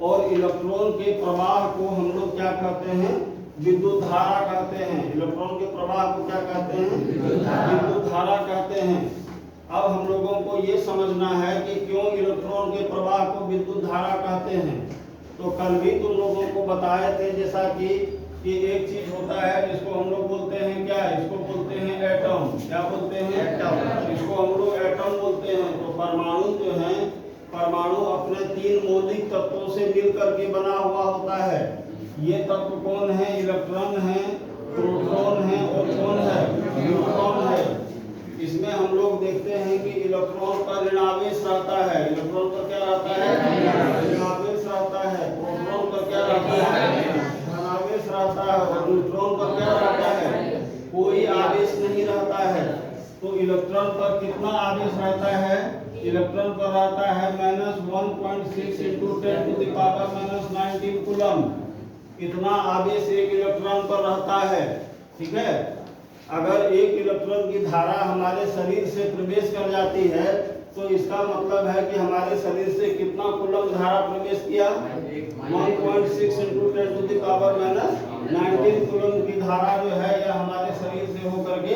और इलेक्ट्रॉन के प्रवाह को हम लोग क्या कहते हैं, विद्युत धारा कहते हैं। इलेक्ट्रॉन के प्रवाह को क्या कहते हैं, विद्युत धारा कहते हैं। अब हम लोगों को ये समझना है कि क्यों इलेक्ट्रॉन के प्रवाह को विद्युत धारा कहते हैं। तो कल भी तुम लोगों को बताए थे जैसा कि एक चीज होता है जिसको हम लोग बोलते हैं क्या, इसको बोलते हैं एटम। क्या बोलते हैं, एटम। इसको हम लोग एटम बोलते हैं। तो परमाणु जो है, परमाणु अपने 3 मौलिक तत्वों से मिलकर के बना हुआ होता है। ये तत्व कौन है, इलेक्ट्रॉन है, प्रोटॉन है और कौन है, न्यूट्रॉन है। इसमें हम लोग देखते हैं कि इलेक्ट्रॉन पर ऋणावेश रहता है। इलेक्ट्रॉन पर क्या रहता है, ऋणावेश रहता है। प्रोटॉन पर क्या रहता है, धनावेश रहता है। और न्यूट्रॉन पर क्या रहता है, कोई आवेश नहीं रहता है। तो इलेक्ट्रॉन पर कितना आवेश रहता है, इलेक्ट्रॉन पर रहता है -1.6 × 10⁻⁻19 कूलम। इतना आवेश एक इलेक्ट्रॉन पर रहता है। ठीक है। अगर एक इलेक्ट्रॉन की धारा हमारे शरीर से प्रवेश कर जाती है तो इसका मतलब है कि हमारे शरीर से कितना कूलम धारा प्रवेश किया, 1.6 × 10⁻⁻19 कूलम की धारा जो है यह हमारे शरीर से होकर के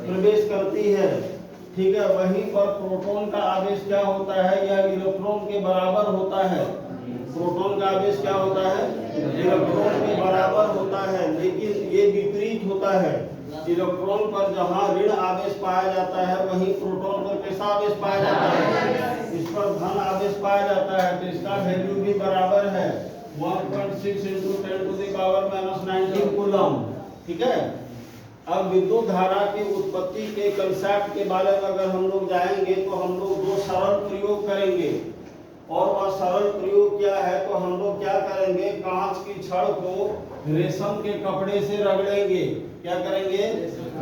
प्रवेश करती है। ठीक है। वहीं पर प्रोटॉन का आवेश क्या होता है, यह इलेक्ट्रॉन के बराबर होता है। प्रोटॉन का आवेश क्या होता है, इलेक्ट्रॉन के बराबर होता है। लेकिन ये विपरीत होता है। इलेक्ट्रॉन पर जहाँ ऋण आवेश पाया जाता है वहीं प्रोटॉन पर कैसा आवेश पाया जाता है, इस पर धन आवेश पाया जाता है। तो इसका वैल्यू भी बराबर है 1.6 × 10⁻⁻19 कूलम। ठीक है। अब विद्युत धारा की उत्पत्ति के कंसेप्ट के बारे में अगर हम लोग जाएंगे तो हम लोग 2 सरल प्रयोग करेंगे। और वह सरल प्रयोग क्या है, तो हम लोग क्या करेंगे, कांच की छड़ को रेशम के कपड़े से रगड़ेंगे। क्या करेंगे,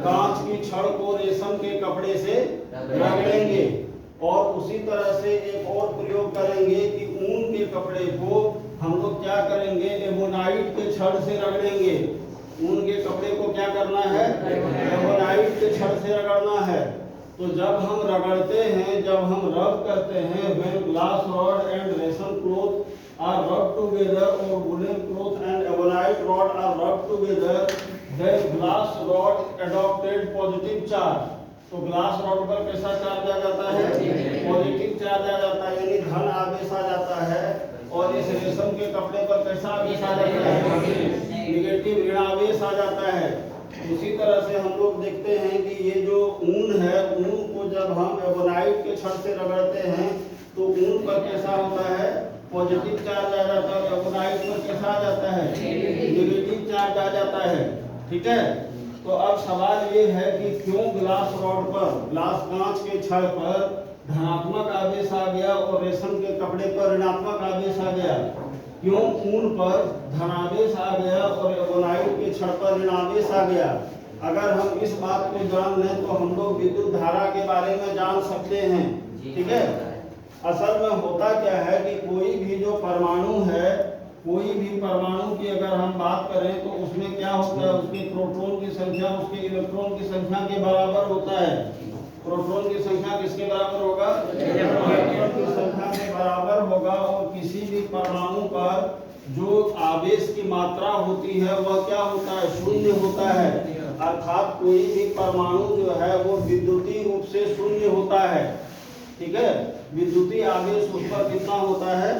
कांच की छड़ को रेशम के कपड़े से रगड़ेंगे। और उसी तरह से एक और प्रयोग करेंगे कि ऊन के कपड़े को हम लोग क्या करेंगे, एमोनाइट के छड़ से रगड़ेंगे। ऊन के कपड़े को क्या करना है, एमोनाइट के छड़ से रगड़ना है। तो जब हम रगड़ते हैं, जब हम रब करते हैं, when glass rod and resin cloth are rubbed together or woolen cloth and ebonite rod are rubbed together, then glass rod adopted positive charge। तो ग्लास रॉड पर कैसा चार्ज आ जाता है, पॉजिटिव चार्ज आ जाता है, यानी धन आवेश आ जाता है। और इस रेशम के कपड़े पर कैसा आवेश आ जाता है, निगेटिव ऋणावेश आ जाता है। उसी तरह से हम लोग देखते हैं कि ये जो ऊन है, ऊन को जब हम एबोनाइट के छड़ से रगड़ते हैं तो ऊन पर कैसा होता है, पॉजिटिव चार्ज आ जाता है। एबोनाइट पर कैसा आ जाता है, नेगेटिव चार्ज आ जाता है। ठीक है। तो अब सवाल ये है कि क्यों ग्लास रॉड पर, ग्लास कांच के छड़ पर धनात्मक आवेश आ गया और रेशम के कपड़े पर ऋणात्मक आवेश आ गया। क्यों ऊन पर धनावेश आ गया और एबोनाइट के छड़ पर ऋणावेश आ गया। अगर हम इस बात को जान लें तो हम लोग विद्युत धारा के बारे में जान सकते हैं। ठीक है। असल में होता क्या है कि कोई भी जो परमाणु है, कोई भी परमाणु की अगर हम बात करें तो उसमें क्या होता है, उसके प्रोटॉन की संख्या उसके इलेक्ट्रॉन की संख्या के बराबर होता है। प्रोटॉन की संख्या किसके बराबर होगा, इलेक्ट्रॉन की संख्या के बराबर होगा। और किसी भी परमाणु पर जो आवेश की मात्रा होती है वह क्या होता है, शून्य होता है। अर्थात कोई भी परमाणु जो है वो विद्युतीय रूप से शून्य होता है। ठीक है। विद्युतीय आवेश उस पर कितना होता है,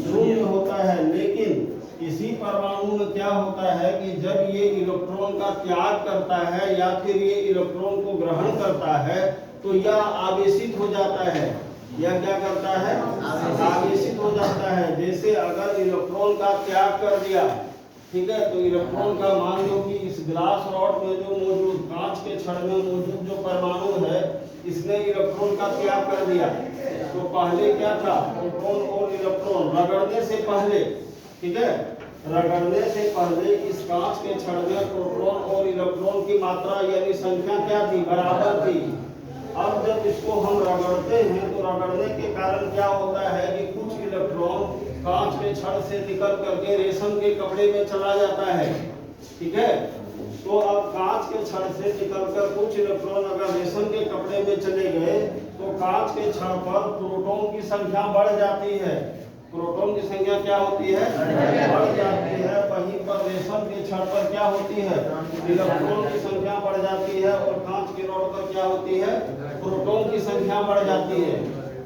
शून्य होता है। लेकिन इसी परमाणु में क्या होता है कि जब ये इलेक्ट्रॉन का त्याग करता है या फिर ये इलेक्ट्रॉन को ग्रहण करता है तो यह आवेशित हो जाता है। यह क्या करता है, आवेशित हो जाता है। जैसे अगर इलेक्ट्रॉन का त्याग कर दिया, ठीक है, तो इलेक्ट्रॉन का मान लो कि इस ग्लास रॉड में जो मौजूद, कांच के छड़ में मौजूद जो परमाणु है, इसने इलेक्ट्रॉन का त्याग कर दिया। तो पहले क्या था, प्रोटॉन और इलेक्ट्रॉन रगड़ने से पहले, ठीक है, रगड़ने से पहले इस कांच के छड़ में प्रोटॉन और इलेक्ट्रॉन की मात्रा यानी संख्या क्या थी, बराबर थी। अब जब इसको हम रगड़ते हैं तो रगड़ने के कारण क्या होता है कि कुछ इलेक्ट्रॉन कांच के छड़ से निकल करके रेशम के कपड़े में चला जाता है। ठीक है। तो अब कांच के छड़ से निकलकर कुछ इलेक्ट्रॉन अगर रेशम के कपड़े में चले गए तो कांच के छड़ पर प्रोटॉन की संख्या बढ़ जाती है। प्रोटॉन की संख्या क्या होती है, बढ़ जाती है। वहीं पर रेशम के छड़ पर क्या होती है, इलेक्ट्रॉन की संख्या बढ़ जाती है। और कांच की रॉड पर क्या होती है, प्रोटॉन की संख्या बढ़ जाती है।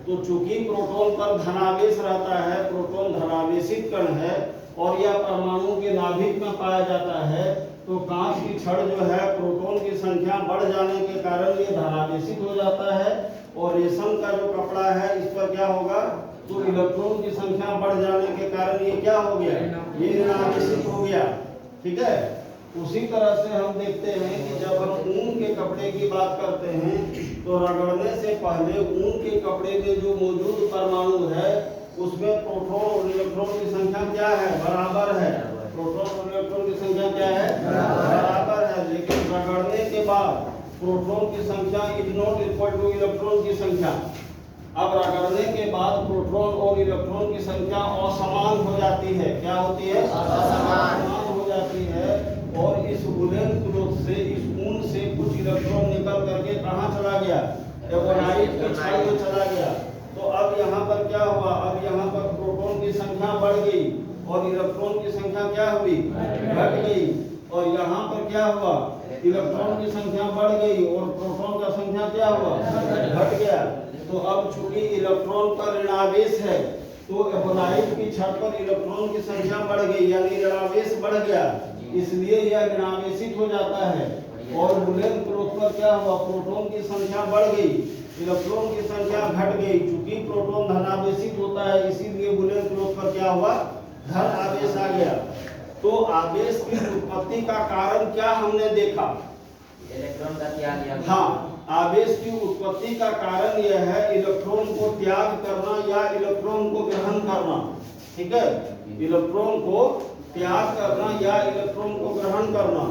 तो चूंकि प्रोटॉन पर धनावेश रहता है, प्रोटॉन धनावेशित कण है और यह परमाणु के नाभिक में पाया जाता है, तो कांच की छड़ जो है प्रोटॉन की संख्या बढ़ जाने के कारण ये धनावेशित हो जाता है। और रेशम का जो कपड़ा है इस पर क्या होगा, तो इलेक्ट्रॉन की संख्या बढ़ जाने के कारण ये क्या हो गया, ये ऋणावेशित हो गया। ठीक है। उसी तरह से हम देखते हैं कि जब हम ऊन के कपड़े की बात करते हैं तो रगड़ने से पहले ऊन के कपड़े में जो मौजूद परमाणु है उसमें प्रोटॉन और इलेक्ट्रॉन की संख्या क्या है, बराबर है। प्रोटॉन और इलेक्ट्रॉन की संख्या क्या है, बराबर है। लेकिन रगड़ने के बाद प्रोटॉन की संख्या is not equal two electron की संख्या। अब रगड़ने के बाद प्रोटॉन और इलेक्ट्रॉन की संख्या असमान हो जाती है। क्या होती है, असमान हो जाती है। और इस वुलन क्लॉथ से, इस ऊन से कुछ इलेक्ट्रॉन निकल करके कहाँ चला गया, एवोनाइट की छाल में चला गया। तो अब यहाँ पर क्या हुआ, अब यहाँ पर प्रोटॉन की संख्या बढ़ गई और इलेक्ट्रॉन की संख्या क्या हुई, घट गई। और यहाँ पर क्या हुआ, इलेक्ट्रॉन की संख्या बढ़ गई और प्रोटॉन का संख्या क्या हुआ, घट गया। तो अब चूंकि इलेक्ट्रॉन पर ऋणावेश है तो एवोनाइट की छड़ पर इलेक्ट्रॉन की संख्या बढ़ गई, यानी ऋणावेश बढ़ गया, इसलिए यह ऋणावेशित हो जाता है। और वुलन क्लॉथ पर क्या हुआ, प्रोटॉन की संख्या बढ़ गई, इलेक्ट्रॉन की संख्या घट गई। चूंकि प्रोटॉन धनावेशित होता है इसीलिए वुलन क्लॉथ पर क्या हुआ, धन आवेश आ गया। तो आवेश की उत्पत्ति का कारण क्या हमने देखा, इलेक्ट्रॉन का त्याग या हाँ, आवेश की उत्पत्ति का कारण यह है इलेक्ट्रॉन को त्याग करना या इलेक्ट्रॉन को ग्रहण करना। ठीक है, इलेक्ट्रॉन को त्याग करना या इलेक्ट्रॉन को ग्रहण करना।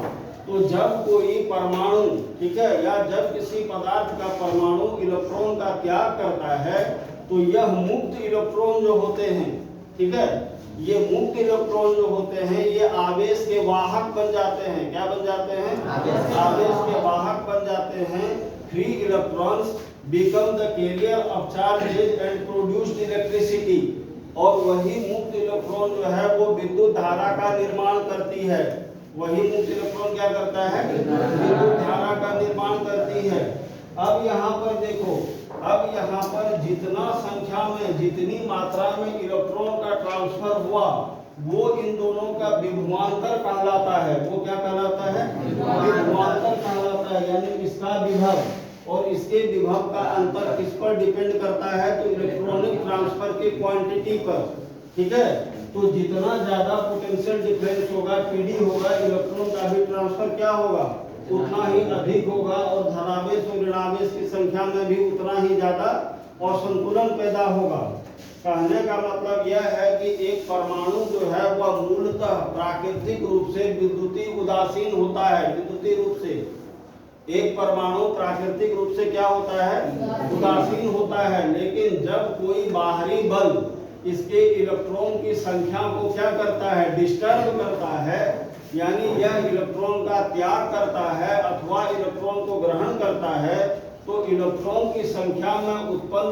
तो जब कोई परमाणु, ठीक है, या जब किसी पदार्थ का परमाणु इलेक्ट्रॉन का त्याग करता है तो यह मुक्त इलेक्ट्रॉन जो होते हैं, ठीक है, ये मुक्त इलेक्ट्रॉन जो होते हैं ये आवेश के वाहक बन जाते हैं। क्या बन जाते हैं, आवेश के वाहक बन जाते हैं। Free electrons become the carrier of charges and produced electricity. और वही मुक्त इलेक्ट्रॉन जो है वो विद्युत धारा का निर्माण करती है। वही मुक्त इलेक्ट्रॉन क्या करता है, विद्युत धारा का निर्माण करती है। अब यहाँ पर देखो, अब यहाँ पर जितना संख्या में, जितनी मात्रा में इलेक्ट्रॉन का ट्रांसफर हुआ वो इन दोनों का विभवांतर कहलाता है। वो क्या कहलाता है, विभवांतर कहलाता है। यानी इसका विभव और इसके विभव का अंतर किस पर डिपेंड करता है, तो इलेक्ट्रॉनिक ट्रांसफर की क्वांटिटी पर। ठीक है, तो जितना ज्यादा पोटेंशियल डिफरेंस होगा, पीडी होगा, इलेक्ट्रॉन का भी ट्रांसफर क्या होगा, उतना ही अधिक होगा। और धनावेश और ऋणावेश की संख्या में भी उतना ही ज्यादा असंतुलन पैदा होगा। कहने का मतलब यह है कि एक परमाणु जो है वह मूलतः प्राकृतिक रूप से विद्युतीय उदासीन होता है। विद्युतीय रूप से एक परमाणु प्राकृतिक रूप से क्या होता है, उदासीन होता है। लेकिन जब कोई बाहरी बल इसके इलेक्ट्रॉन की संख्या को क्या करता है, डिस्टर्ब करता है, यानी यह इलेक्ट्रॉन का त्याग करता है अथवा इलेक्ट्रॉन को ग्रहण करता है, तो इलेक्ट्रॉन की संख्या में उत्पन्न